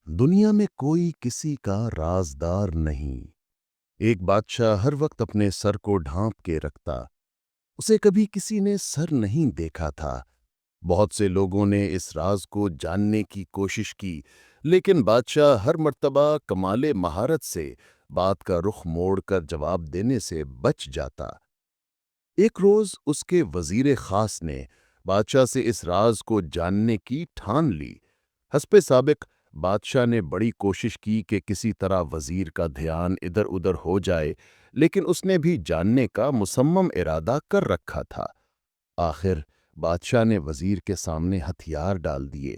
دنیا میں کوئی کسی کا رازدار نہیں۔ ایک بادشاہ ہر وقت اپنے سر کو ڈھانپ کے رکھتا۔ اسے کبھی کسی نے سر نہیں دیکھا تھا۔ بہت سے لوگوں نے اس راز کو جاننے کی کوشش کی، لیکن بادشاہ ہر مرتبہ کمال مہارت سے بات کا رخ موڑ کر جواب دینے سے بچ جاتا۔ ایک روز اس کے وزیر خاص نے بادشاہ سے اس راز کو جاننے کی ٹھان لی۔ حسب سابق بادشاہ نے بڑی کوشش کی کہ کسی طرح وزیر کا دھیان ادھر ادھر ہو جائے، لیکن اس نے بھی جاننے کا مصمم ارادہ کر رکھا تھا۔ آخر بادشاہ نے وزیر کے سامنے ہتھیار ڈال دیے،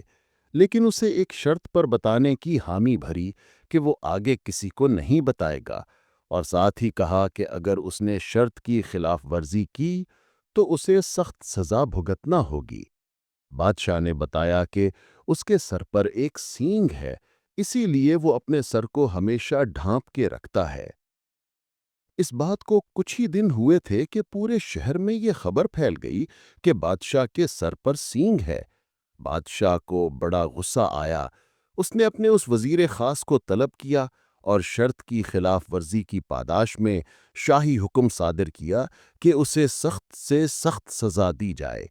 لیکن اسے ایک شرط پر بتانے کی حامی بھری کہ وہ آگے کسی کو نہیں بتائے گا، اور ساتھ ہی کہا کہ اگر اس نے شرط کی خلاف ورزی کی تو اسے سخت سزا بھگتنا ہوگی۔ بادشاہ نے بتایا کہ اس کے سر پر ایک سینگ ہے، اسی لیے وہ اپنے سر کو ہمیشہ ڈھانپ کے رکھتا ہے۔ اس بات کو کچھ ہی دن ہوئے تھے کہ پورے شہر میں یہ خبر پھیل گئی کہ بادشاہ کے سر پر سینگ ہے۔ بادشاہ کو بڑا غصہ آیا۔ اس نے اپنے اس وزیر خاص کو طلب کیا اور شرط کی خلاف ورزی کی پاداش میں شاہی حکم صادر کیا کہ اسے سخت سے سخت سزا دی جائے۔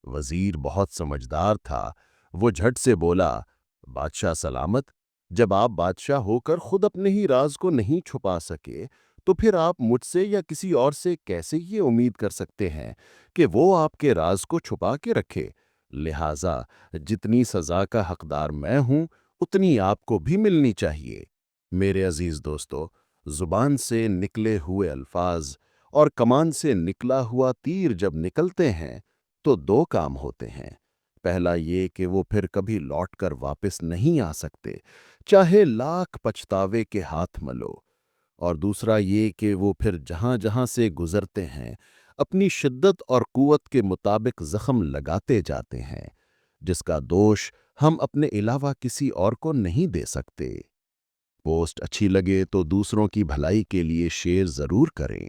وزیر بہت سمجھدار تھا۔ وہ جھٹ سے بولا، بادشاہ سلامت، جب آپ بادشاہ ہو کر خود اپنے ہی راز کو نہیں چھپا سکے تو پھر آپ مجھ سے یا کسی اور سے کیسے یہ امید کر سکتے ہیں کہ وہ آپ کے راز کو چھپا کے رکھے؟ لہٰذا جتنی سزا کا حقدار میں ہوں اتنی آپ کو بھی ملنی چاہیے۔ میرے عزیز دوستو، زبان سے نکلے ہوئے الفاظ اور کمان سے نکلا ہوا تیر جب نکلتے ہیں تو دو کام ہوتے ہیں۔ پہلا یہ کہ وہ پھر کبھی لوٹ کر واپس نہیں آ سکتے، چاہے لاکھ پچھتاوے کے ہاتھ ملو، اور دوسرا یہ کہ وہ پھر جہاں جہاں سے گزرتے ہیں اپنی شدت اور قوت کے مطابق زخم لگاتے جاتے ہیں، جس کا دوش ہم اپنے علاوہ کسی اور کو نہیں دے سکتے۔ پوسٹ اچھی لگے تو دوسروں کی بھلائی کے لیے شیئر ضرور کریں۔